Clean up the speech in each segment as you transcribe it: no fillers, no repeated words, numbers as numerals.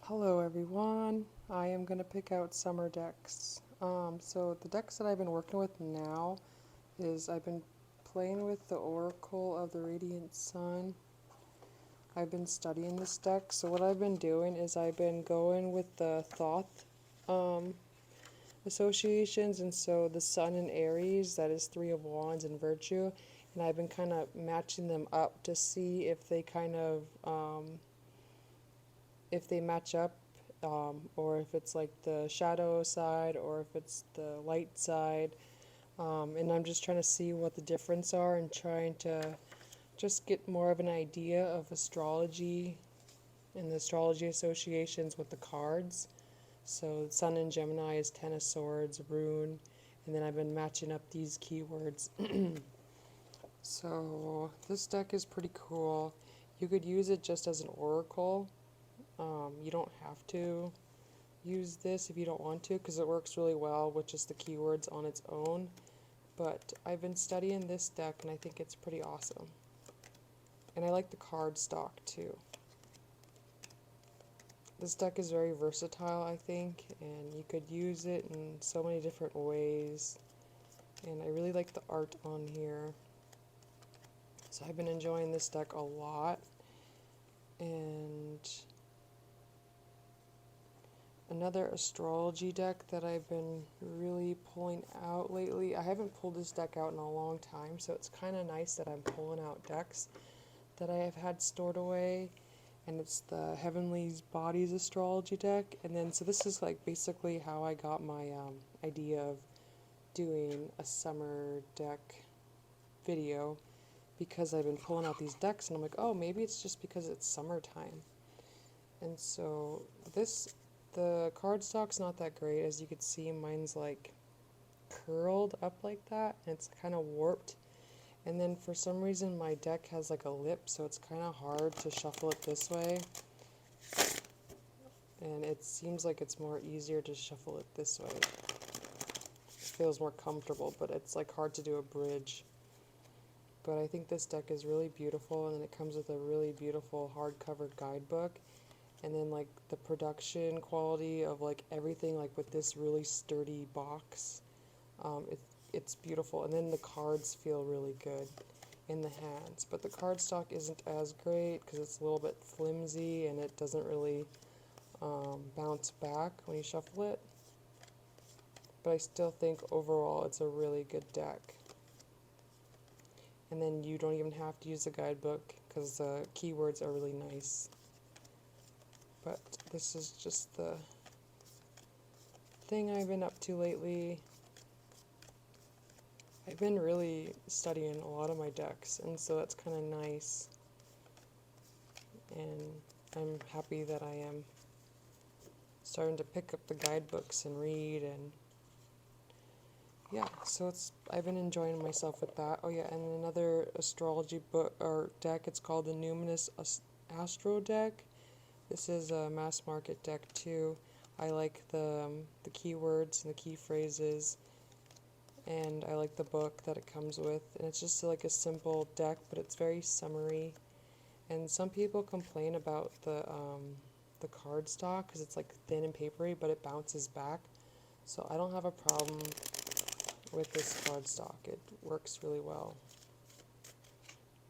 Hello everyone, I am going to pick out summer decks. So the decks that I've been working with now is I've been playing with the Oracle of the Radiant Sun. I've been studying this deck, so what I've been doing is I've been going with the Thoth associations, and so the Sun and Aries, that is Three of Wands and Virtue, and I've been kind of matching them up to see if they if they match up, or if it's like the shadow side or if it's the light side. And I'm just trying to see what the difference are and trying to just get more of an idea of astrology and the astrology associations with the cards. So Sun in Gemini is Ten of Swords, Rune, and then I've been matching up these keywords. So this deck is pretty cool. You could use it just as an oracle. You don't have to use this if you don't want to, because it works really well with just the keywords on its own. But I've been studying this deck and I think it's pretty awesome. And I like the card stock too. This deck is very versatile, I think, and you could use it in so many different ways. And I really like the art on here. So I've been enjoying this deck a lot. And another astrology deck that I've been really pulling out lately. I haven't pulled this deck out in a long time, so it's kind of nice that I'm pulling out decks that I have had stored away. And it's the Heavenly Bodies astrology deck. And then, so this is like basically how I got my idea of doing a summer deck video, because I've been pulling out these decks and I'm like, oh, maybe it's just because it's summertime. And so the cardstock's not that great. As you can see, mine's like curled up like that, and it's kind of warped. And then for some reason my deck has like a lip, so it's kind of hard to shuffle it this way. And it seems like it's more easier to shuffle it this way. It feels more comfortable, but it's like hard to do a bridge. But I think this deck is really beautiful, and then it comes with a really beautiful hardcover guidebook. And then like the production quality of like everything, like with this really sturdy box, it's beautiful. And then the cards feel really good in the hands, but the cardstock isn't as great because it's a little bit flimsy and it doesn't really bounce back when you shuffle it. But I still think overall it's a really good deck. And then you don't even have to use a guidebook because the keywords are really nice. But this is just the thing I've been up to lately. I've been really studying a lot of my decks, and so that's kind of nice. And I'm happy that I am starting to pick up the guidebooks and read, and yeah, so I've been enjoying myself with that. Oh yeah, and another astrology book or deck, it's called the Numinous Astro deck. This is a mass market deck too. I like the keywords and the key phrases, and I like the book that it comes with. And it's just like a simple deck, but it's very summery. And some people complain about the card stock because it's like thin and papery, but it bounces back. So I don't have a problem with this card stock. It works really well.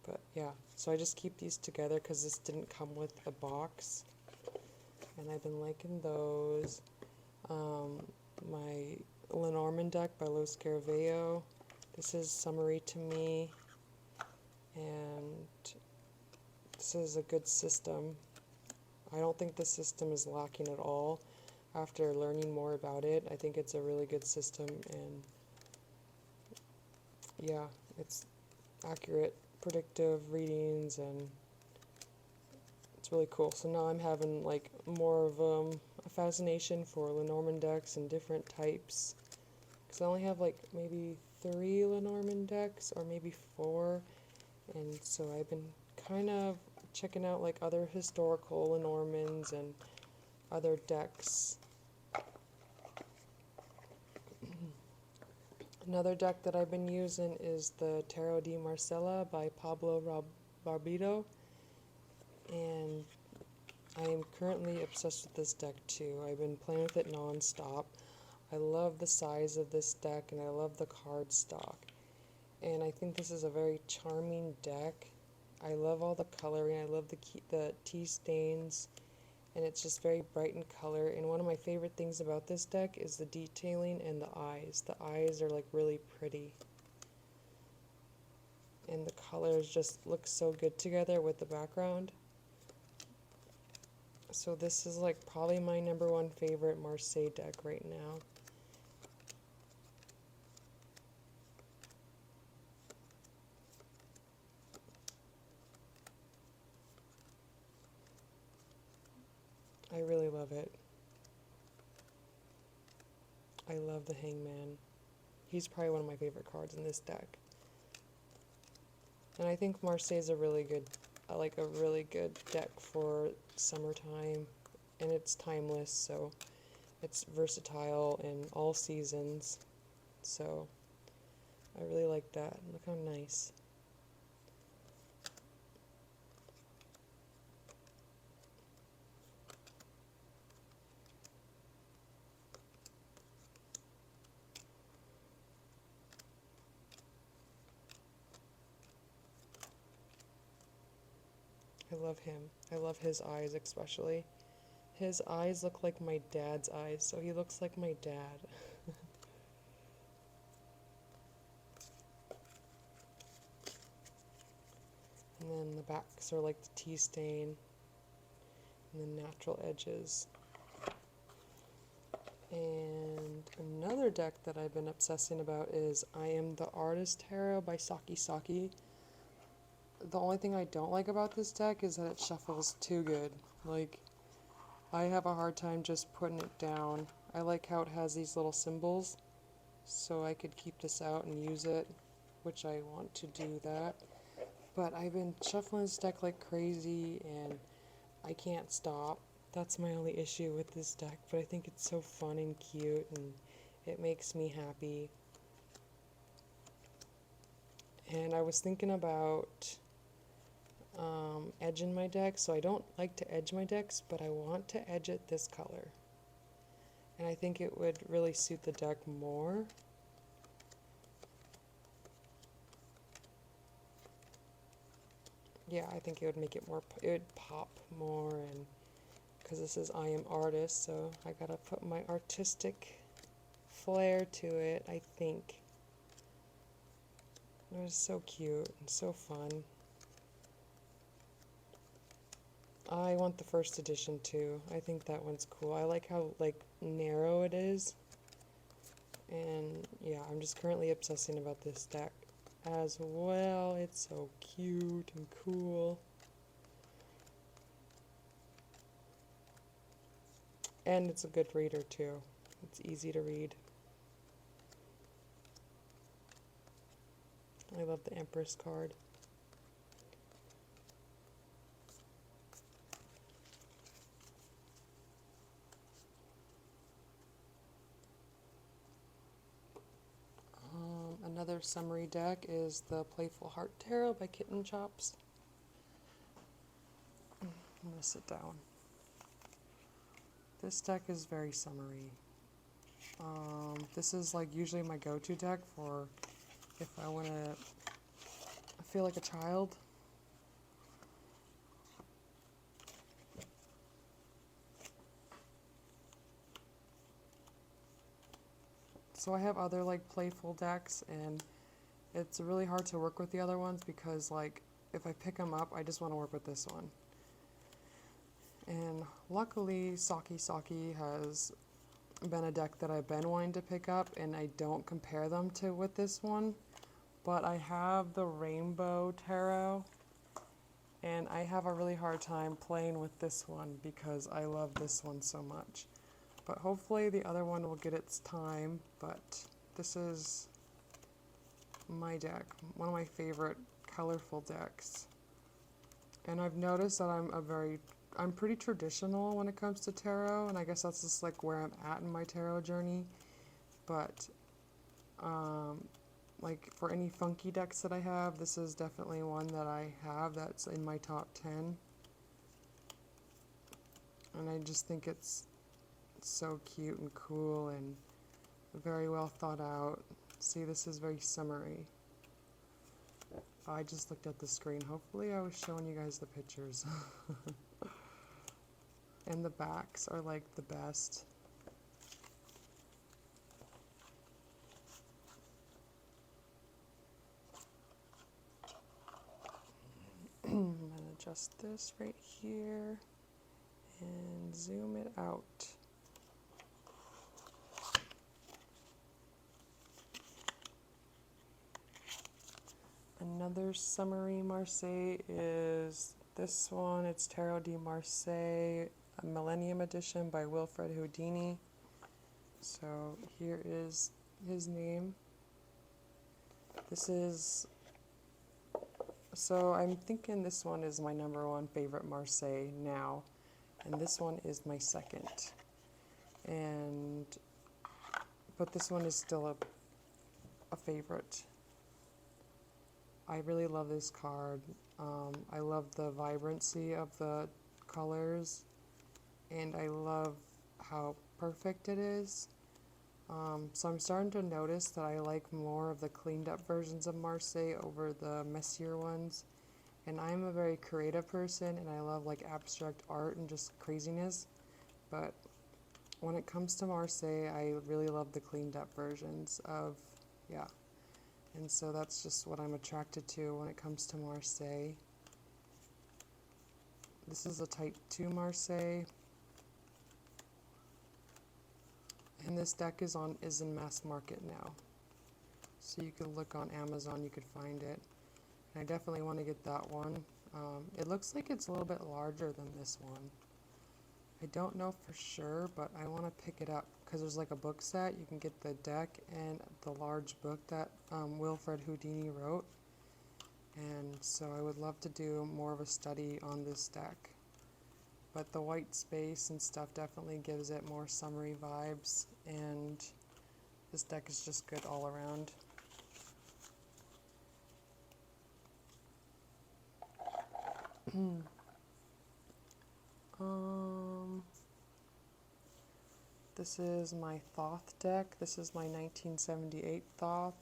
But yeah, so I just keep these together because this didn't come with a box. And I've been liking those. My Lenormand deck by Lo Scarabeo. This is Summery to me. And this is a good system. I don't think the system is lacking at all. After learning more about it, I think it's a really good system, and yeah, it's accurate, predictive readings, and it's really cool. So now I'm having like more of a fascination for Lenormand decks and different types, because I only have like maybe 3 Lenormand decks or maybe 4, and so I've been kind of checking out like other historical Lenormands and other decks. Another deck that I've been using is the Tarot di Marcella by Pablo Barbito, and I am currently obsessed with this deck too. I've been playing with it non-stop. I love the size of this deck and I love the card stock. And I think this is a very charming deck. I love all the coloring. I love the tea stains, and it's just very bright in color. And one of my favorite things about this deck is the detailing and the eyes. The eyes are like really pretty. And the colors just look so good together with the background. So this is like probably my #1 favorite Marseille deck right now. I really love it. I love the Hangman. He's probably one of my favorite cards in this deck. And I think Marseille is a really good deck for summertime, and it's timeless, so it's versatile in all seasons. So I really like that. Look how nice. I love him. I love his eyes especially. His eyes look like my dad's eyes, so he looks like my dad. And then the backs are like the tea stain and the natural edges. And another deck that I've been obsessing about is I Am the Artist Tarot by Saki Saki. The only thing I don't like about this deck is that it shuffles too good. Like, I have a hard time just putting it down. I like how it has these little symbols, so I could keep this out and use it, which I want to do that. But I've been shuffling this deck like crazy, and I can't stop. That's my only issue with this deck, but I think it's so fun and cute, and it makes me happy. And I was thinking about edging my deck, so I don't like to edge my decks, but I want to edge it this color. And I think it would really suit the deck more. Yeah, I think it would make it more, it would pop more, and because this is I Am Artist, so I gotta put my artistic flair to it, I think. It was so cute and so fun. I want the first edition too. I think that one's cool. I like how like narrow it is. And yeah, I'm just currently obsessing about this deck as well. It's so cute and cool. And it's a good reader too. It's easy to read. I love the Empress card. Another summary deck is the Playful Heart Tarot by Kitten Chops. I'm going to sit down. This deck is very summary. This is like usually my go-to deck for if I want to feel like a child. So I have other like playful decks, and it's really hard to work with the other ones because like if I pick them up, I just want to work with this one. And luckily Saki Saki has been a deck that I've been wanting to pick up, and I don't compare them to with this one, but I have the Rainbow Tarot, and I have a really hard time playing with this one because I love this one so much. But hopefully the other one will get its time, but this is my deck, one of my favorite colorful decks. And I've noticed that I'm pretty traditional when it comes to tarot, and I guess that's just like where I'm at in my tarot journey. But like for any funky decks that I have, this is definitely one that I have that's in my top 10. And I just think it's so cute and cool and very well thought out. See, this is very summery. I just looked at the screen. Hopefully I was showing you guys the pictures. And the backs are like the best. I'm going to adjust this right here and zoom it out. Another summery Marseille is this one. It's Tarot de Marseille, a Millennium Edition by Wilfred Houdini. So here is his name. This is, so I'm thinking this one is my #1 favorite Marseille now, and this one is my second. But this one is still a favorite. I really love this card. I love the vibrancy of the colors, and I love how perfect it is. So I'm starting to notice that I like more of the cleaned up versions of Marseille over the messier ones. And I'm a very creative person, and I love like abstract art and just craziness. But when it comes to Marseille, I really love the cleaned up versions of, yeah. And so that's just what I'm attracted to when it comes to Marseille. This is a Type 2 Marseille. And this deck is in mass market now. So you can look on Amazon, you could find it. And I definitely want to get that one. It looks like it's a little bit larger than this one. I don't know for sure, but I want to pick it up because there's like a book set. You can get the deck and the large book that Wilfred Houdini wrote. And so I would love to do more of a study on this deck. But the white space and stuff definitely gives it more summery vibes, and this deck is just good all around. This is my Thoth deck. This is my 1978 Thoth.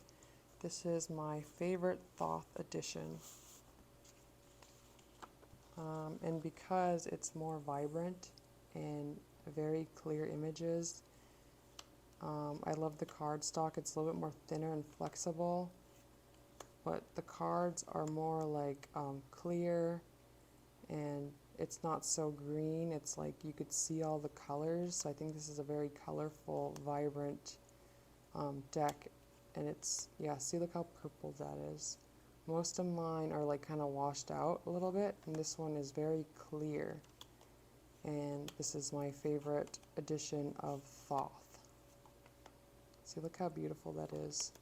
This is my favorite Thoth edition. And because it's more vibrant and very clear images, I love the card stock. It's a little bit more thinner and flexible, but the cards are more like clear, and it's not so green. It's like you could see all the colors. So I think this is a very colorful, vibrant deck. And it's, yeah, see, look how purple that is. Most of mine are like kind of washed out a little bit, and this one is very clear. And this is my favorite edition of Thoth. See, look how beautiful that is.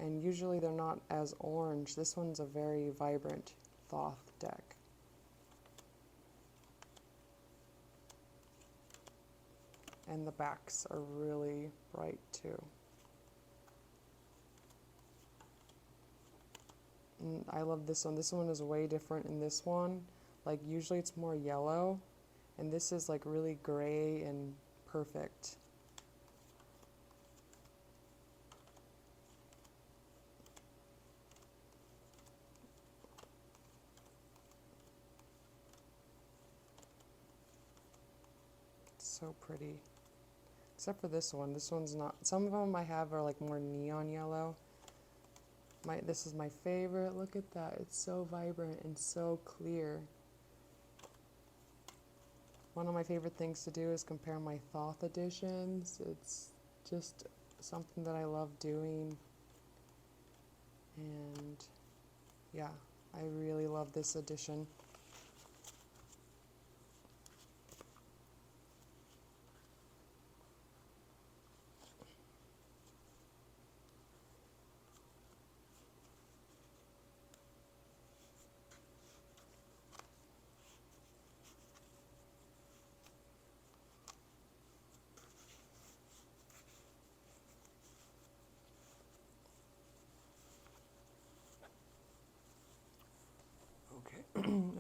And usually they're not as orange. This one's a very vibrant Thoth deck. And the backs are really bright too. And I love this one. This one is way different in this one. Like usually it's more yellow, and this is like really gray and perfect. It's so pretty. Except for this one. This one's not. Some of them I have are like more neon yellow. This is my favorite. Look at that. It's so vibrant and so clear. One of my favorite things to do is compare my Thoth editions. It's just something that I love doing. And yeah, I really love this edition.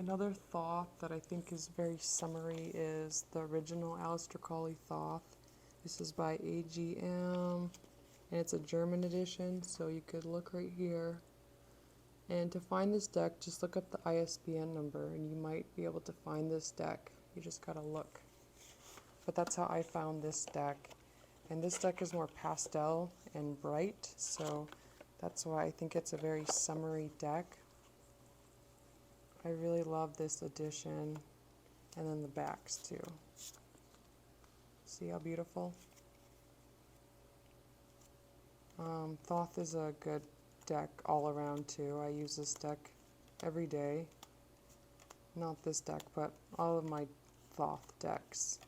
Another Thoth that I think is very summery is the original Aleister Crowley Thoth. This is by AGM, and it's a German edition, so you could look right here. And to find this deck, just look up the ISBN number, and you might be able to find this deck. You just gotta look. But that's how I found this deck. And this deck is more pastel and bright, so that's why I think it's a very summery deck. I really love this edition, and then the backs too. See how beautiful? Thoth is a good deck all around too. I use this deck every day. Not this deck, but all of my Thoth decks.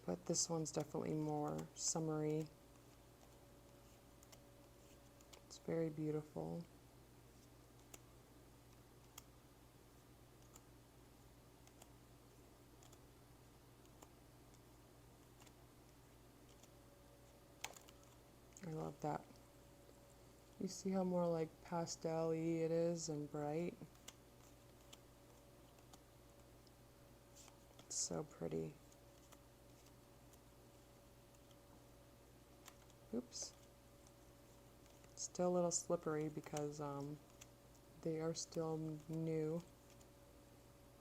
But this one's definitely more summery. It's very beautiful. I love that. You see how more like pastel-y it is and bright? It's so pretty. Oops. Still a little slippery because they are still new.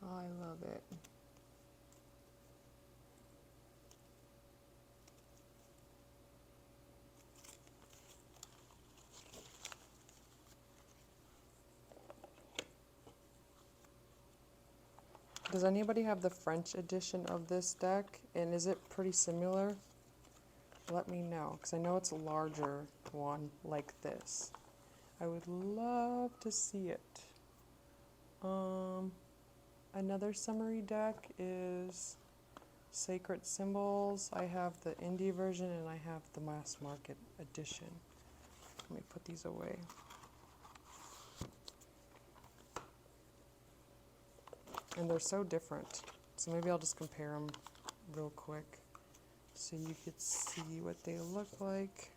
Oh, I love it. Does anybody have the French edition of this deck? And is it pretty similar? Let me know, because I know it's a larger one like this. I would love to see it. Another summary deck is Sacred Symbols. I have the indie version and I have the mass market edition. Let me put these away. And they're so different. So maybe I'll just compare them real quick so you could see what they look like.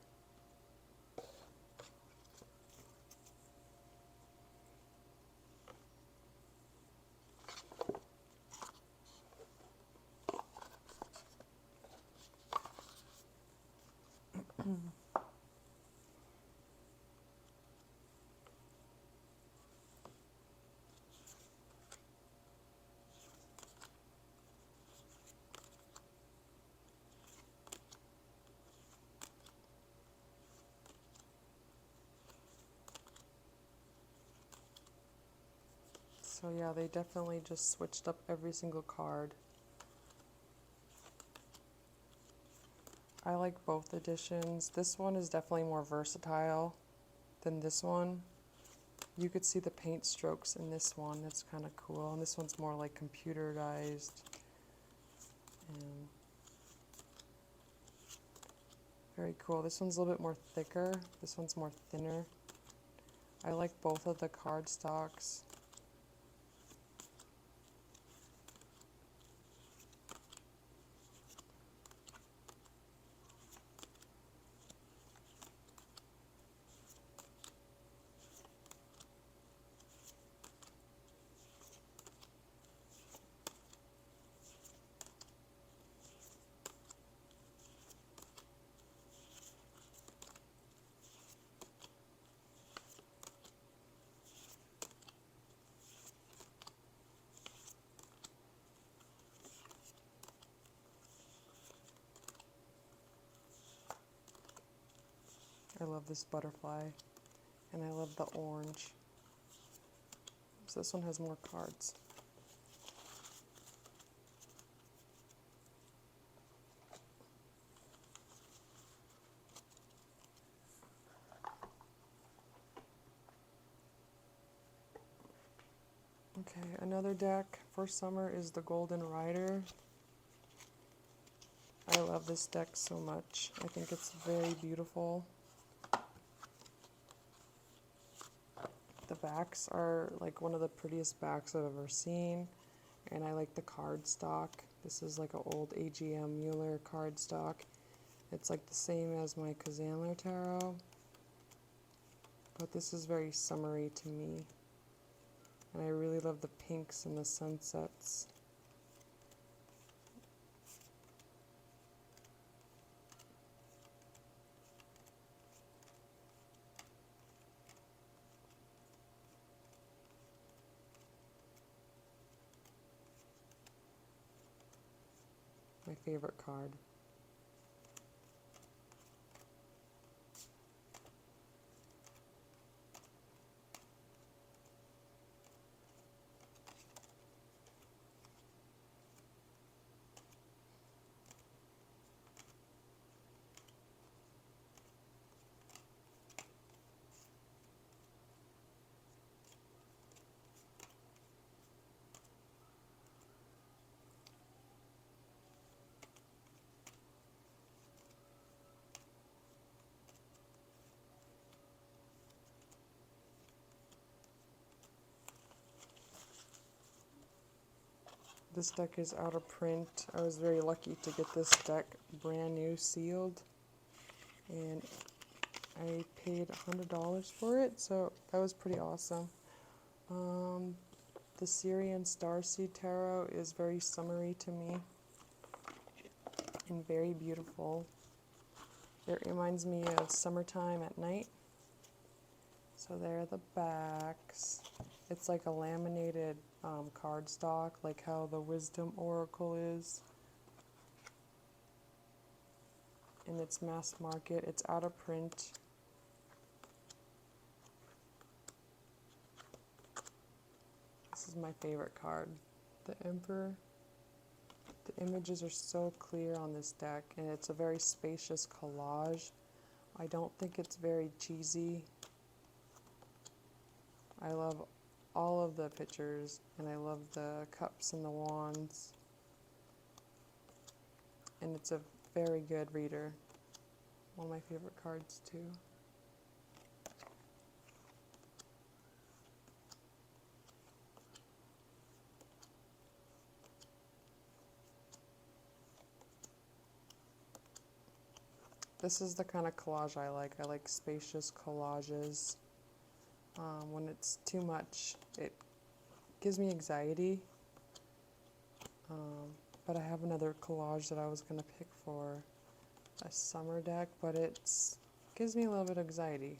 So yeah, they definitely just switched up every single card. I like both editions. This one is definitely more versatile than this one. You could see the paint strokes in this one. That's kind of cool. And this one's more like computerized. And very cool. This one's a little bit more thicker. This one's more thinner. I like both of the card stocks. I love this butterfly, and I love the orange. So this one has more cards. Okay, another deck for summer is the Golden Rider. I love this deck so much. I think it's very beautiful. The backs are like one of the prettiest backs I've ever seen, and I like the card stock. This is like an old AGM Mueller card stock. It's like the same as my Kazanler Tarot. but this is very summery to me. And I really love the pinks and the sunsets. My favorite card. This deck is out of print. I was very lucky to get this deck brand new sealed, and I paid $100 for it, so that was pretty awesome. The Syrian Starseed Tarot is very summery to me and very beautiful. It reminds me of summertime at night. So there are the backs. It's like a laminated cardstock, like how the Wisdom Oracle is. And it's mass market. It's out of print. This is my favorite card. The Emperor. The images are so clear on this deck, and it's a very spacious collage. I don't think it's very cheesy. I love all of the pictures, and I love the cups and the wands. And it's a very good reader. One of my favorite cards too. This is the kind of collage I like. I like spacious collages. When it's too much, it gives me anxiety. But I have another collage that I was going to pick for a summer deck, but it gives me a little bit of anxiety.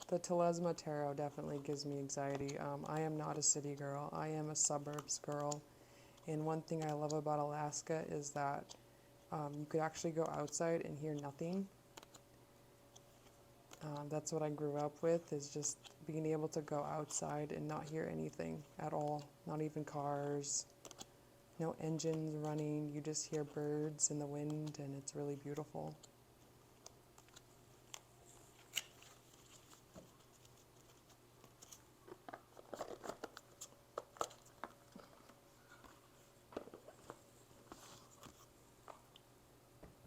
The Telesma Tarot definitely gives me anxiety. I am not a city girl. I am a suburbs girl. And one thing I love about Alaska is that you could actually go outside and hear nothing. That's what I grew up with, is just being able to go outside and not hear anything at all. Not even cars, no engines running. You just hear birds and the wind, and it's really beautiful.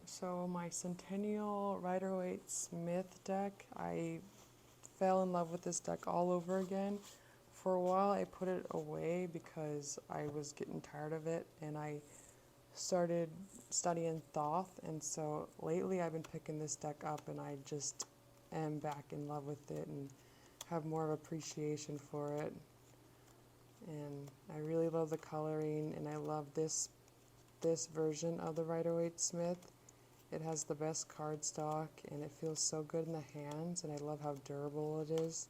So my Centennial Rider-Waite Smith deck, I fell in love with this deck all over again. For a while I put it away because I was getting tired of it, and I started studying Thoth, and so lately I've been picking this deck up, and I just am back in love with it and have more of appreciation for it. And I really love the coloring, and I love this version of the Rider-Waite Smith. It has the best cardstock, and it feels so good in the hands, and I love how durable it is.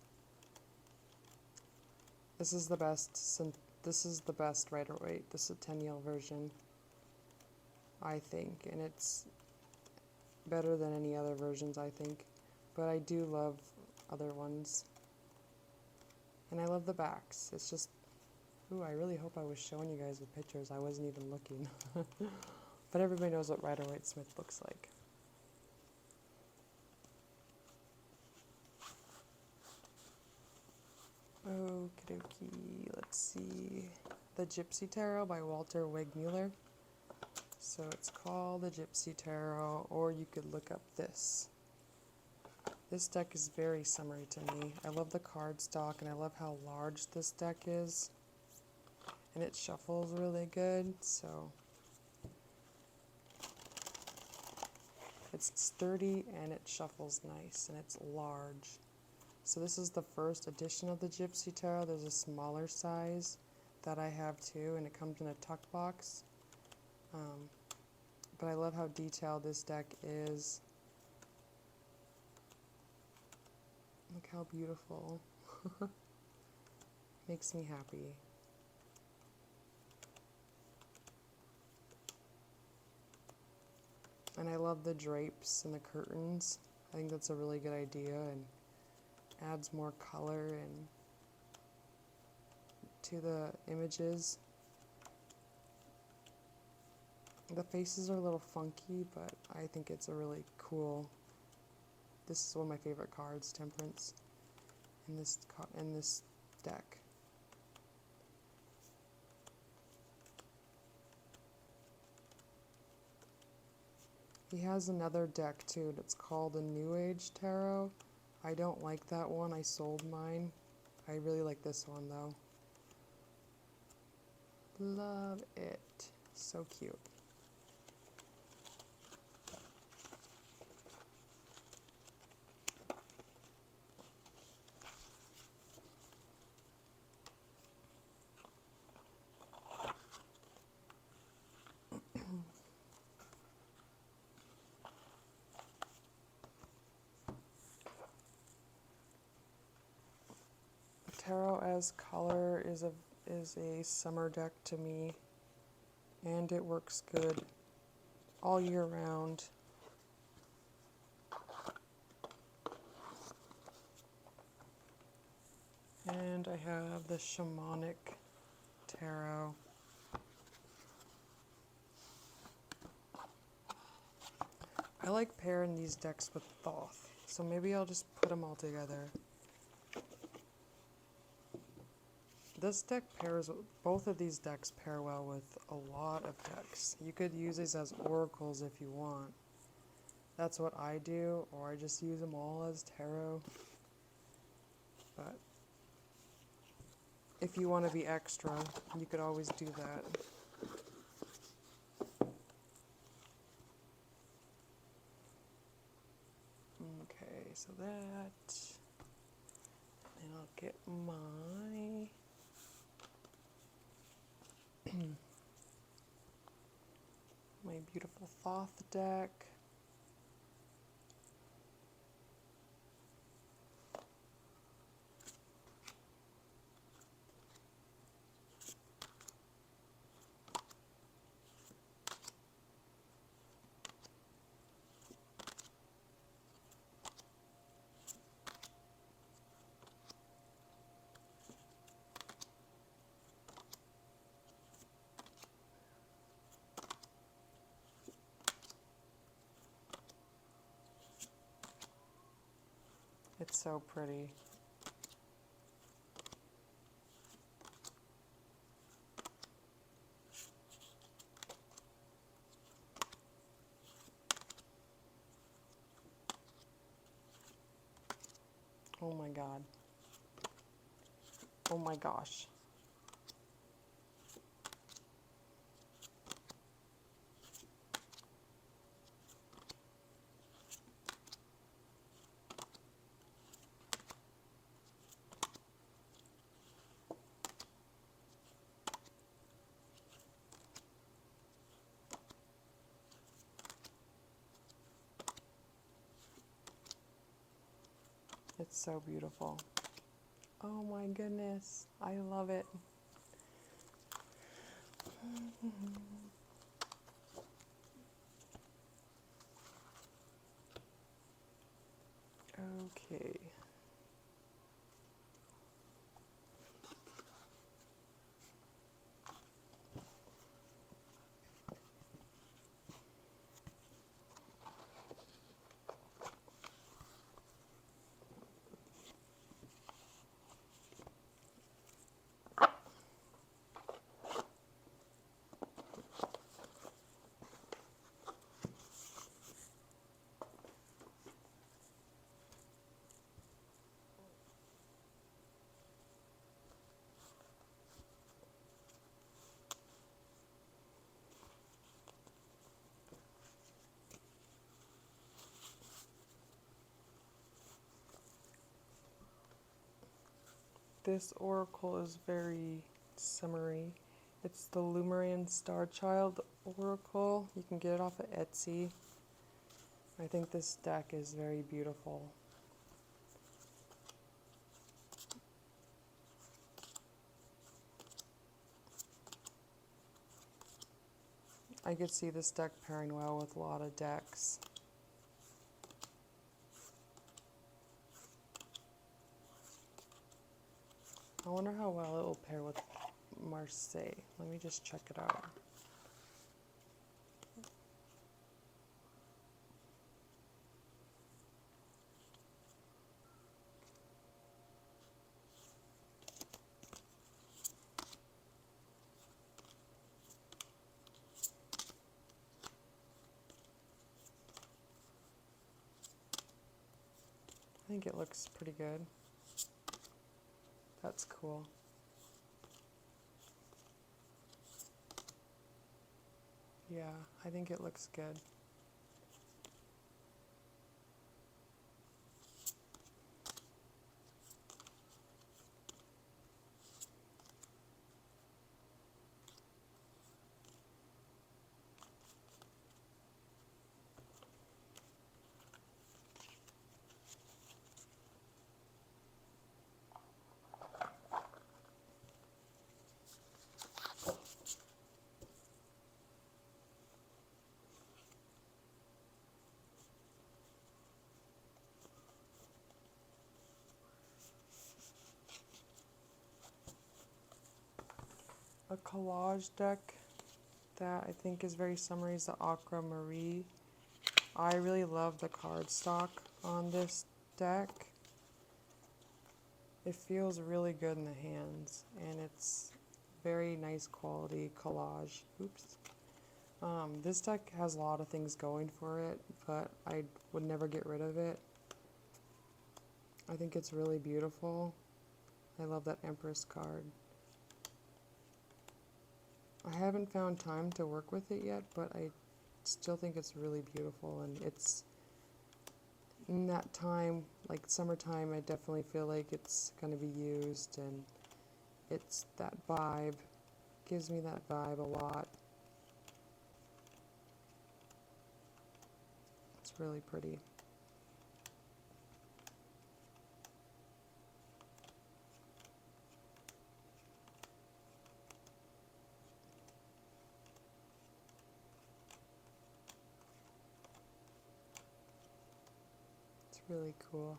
This is the best Rider-Waite, the Centennial version, I think, and it's better than any other versions, I think. But I do love other ones, and I love the backs. It's just, ooh, I really hope I was showing you guys the pictures. I wasn't even looking. But everybody knows what Rider-Waite Smith looks like. Okie dokie, let's see. The Gypsy Tarot by Walter Wegmuller. So it's called the Gypsy Tarot, or you could look up this. This deck is very summery to me. I love the cardstock, and I love how large this deck is. And it shuffles really good, so It's sturdy and it shuffles nice and it's large. So this is the first edition of the Gypsy Tarot. There's a smaller size that I have too, and it comes in a tuck box. But I love how detailed this deck is. Look how beautiful. Makes me happy. And I love the drapes and the curtains. I think that's a really good idea and adds more color and to the images. The faces are a little funky, but I think it's a really cool. This is one of my favorite cards, Temperance, in this deck. He has another deck too that's called the New Age Tarot. I don't like that one. I sold mine. I really like this one though. Love it. So cute. Tarot as color is a summer deck to me, and it works good all year round. And I have the Shamanic Tarot. I like pairing these decks with Thoth, so maybe I'll just put them all together. This deck pairs, both of these decks pair well with a lot of decks. You could use these as oracles if you want. That's what I do, or I just use them all as tarot. But if you want to be extra, you could always do that. Okay, so that, and I'll get my my beautiful Thoth deck. It's so pretty. Oh my God. Oh my gosh. It's so beautiful. Oh my goodness. I love it. Okay. This oracle is very summery. It's the Lumerian Starchild Oracle. You can get it off of Etsy. I think this deck is very beautiful. I could see this deck pairing well with a lot of decks. I wonder how well it will pair with Marseille. Let me just check it out. I think it looks pretty good. That's cool. Yeah, I think it looks good. A collage deck that I think is very summery is the Aqua Marie. I really love the cardstock on this deck. It feels really good in the hands, and it's very nice quality collage. Oops. This deck has a lot of things going for it, but I would never get rid of it. I think it's really beautiful. I love that Empress card. I haven't found time to work with it yet, but I still think it's really beautiful, and it's in that time, like summertime, I definitely feel like it's going to be used, and it's that vibe, gives me that vibe a lot. It's really pretty. It's really cool.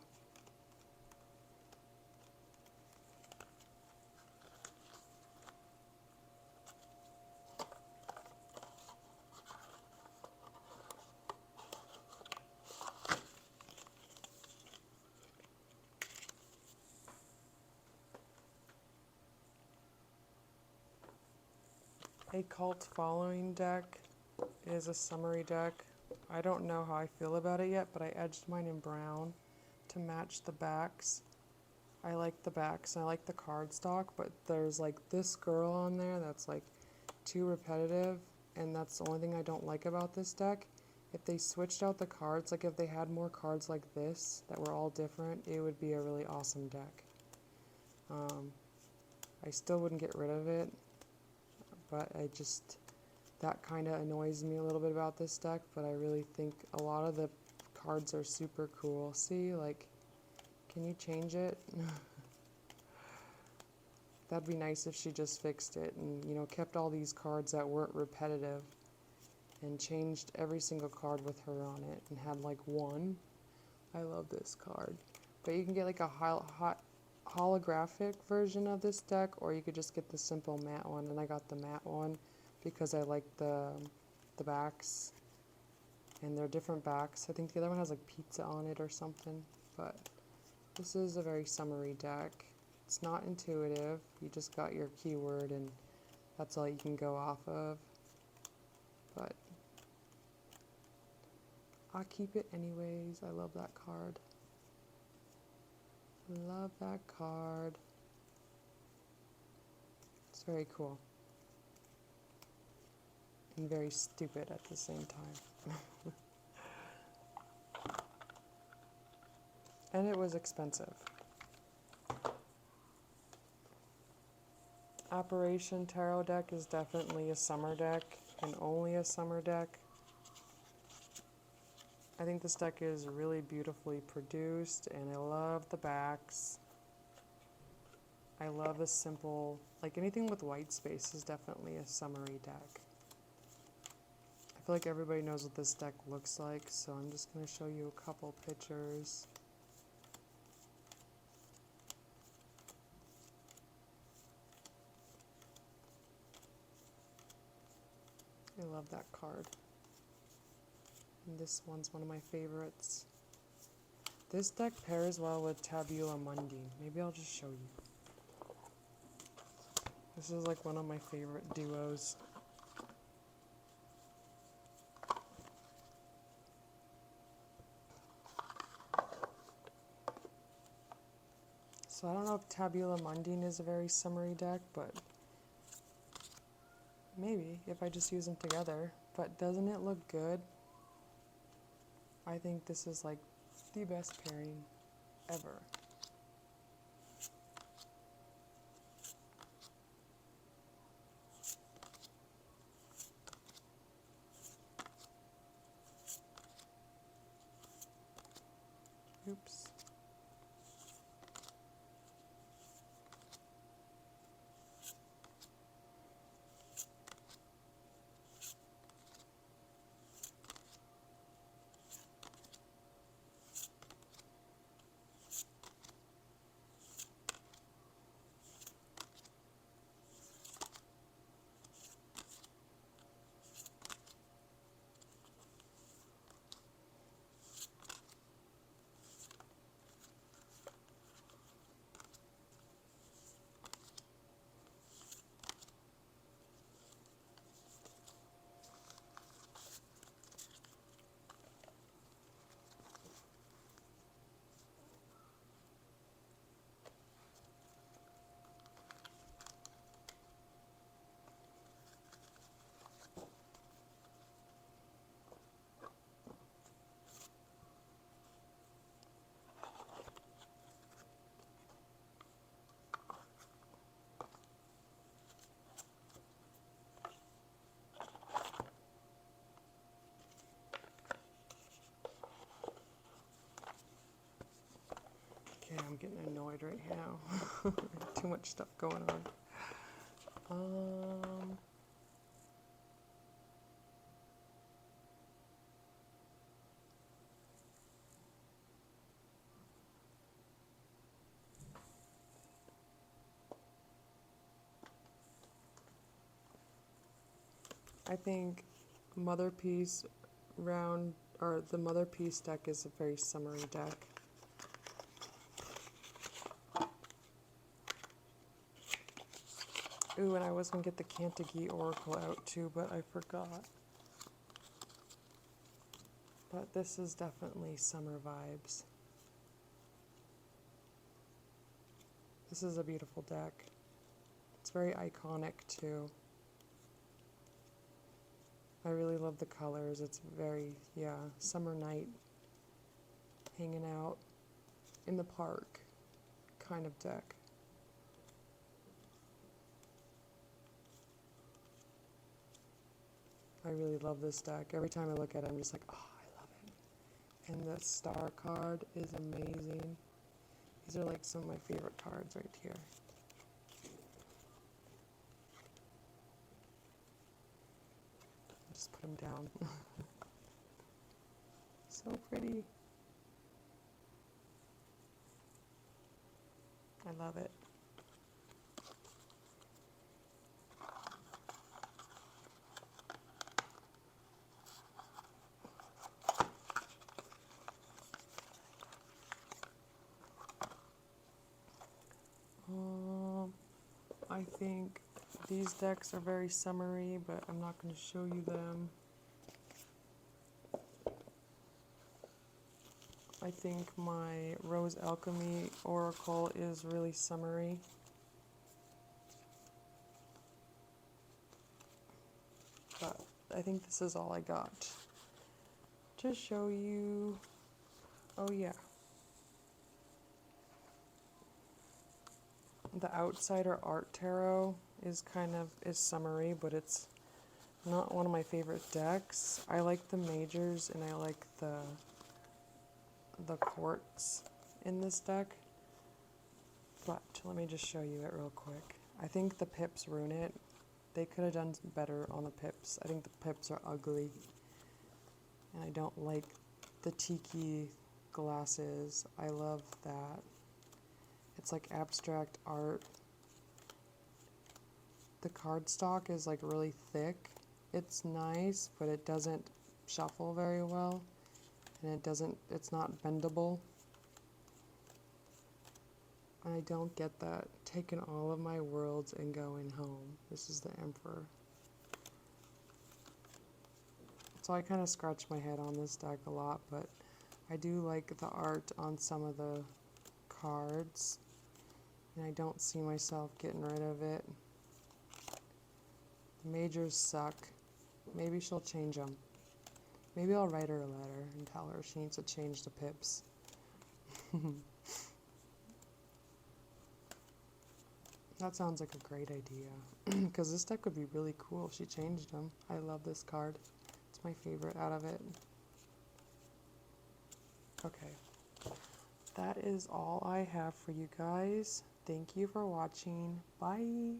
A Cult Following deck is a summary deck. I don't know how I feel about it yet, but I edged mine in brown to match the backs. I like the backs and I like the cardstock, but there's like this girl on there that's like too repetitive, and that's the only thing I don't like about this deck. If they switched out the cards, like if they had more cards like this that were all different, it would be a really awesome deck. I still wouldn't get rid of it, but that kind of annoys me a little bit about this deck, but I really think a lot of the cards are super cool. See, like, can you change it? That'd be nice if she just fixed it and, you know, kept all these cards that weren't repetitive and changed every single card with her on it and had like one. I love this card. But you can get like a holographic version of this deck, or you could just get the simple matte one, and I got the matte one because I like the backs, and they're different backs. I think the other one has like pizza on it or something, but this is a very summery deck. It's not intuitive. You just got your keyword and that's all you can go off of, but I'll keep it anyways. I love that card. Love that card. It's very cool. And very stupid at the same time. And it was expensive. Apparition Tarot deck is definitely a summer deck, and only a summer deck. I think this deck is really beautifully produced, and I love the backs. I love a simple, like anything with white space is definitely a summery deck. I feel like everybody knows what this deck looks like, so I'm just going to show you a couple pictures. I love that card. And this one's one of my favorites. This deck pairs well with Tabula Mundi. Maybe I'll just show you. This is like one of my favorite duos. So I don't know if Tabula Mundine is a very summery deck, but maybe if I just use them together. But doesn't it look good? I think this is like the best pairing ever. Oops. Okay, I'm getting annoyed right now. Too much stuff going on. I think Mother Peace round, or the Mother Peace deck is a very summery deck. Ooh, and I was going to get the Cantagee Oracle out too, but I forgot. But this is definitely summer vibes. This is a beautiful deck. It's very iconic too. I really love the colors. It's very, yeah, summer night, hanging out in the park kind of deck. I really love this deck. Every time I look at it, I'm just like, oh, I love it. And the star card is amazing. These are like some of my favorite cards right here. Just put them down. So pretty. I love it. I think these decks are very summery, but I'm not going to show you them. I think my Rose Alchemy Oracle is really summery. But I think this is all I got to show you. Oh yeah. The Outsider Art Tarot. is summery, but it's not one of my favorite decks. I like the majors and I like the courts in this deck. But let me just show you it real quick. I think the pips ruin it. They could have done better on the pips. I think the pips are ugly. And I don't like the tiki glasses. I love that. It's like abstract art. The cardstock is like really thick. It's nice, but it doesn't shuffle very well. And it's not bendable. I don't get that. Taking all of my worlds and going home. This is the Emperor. So I kind of scratch my head on this deck a lot, but I do like the art on some of the cards. And I don't see myself getting rid of it. The majors suck. Maybe she'll change them. Maybe I'll write her a letter and tell her she needs to change the pips. That sounds like a great idea. Because this deck would be really cool if she changed them. I love this card. It's my favorite out of it. Okay. That is all I have for you guys. Thank you for watching. Bye.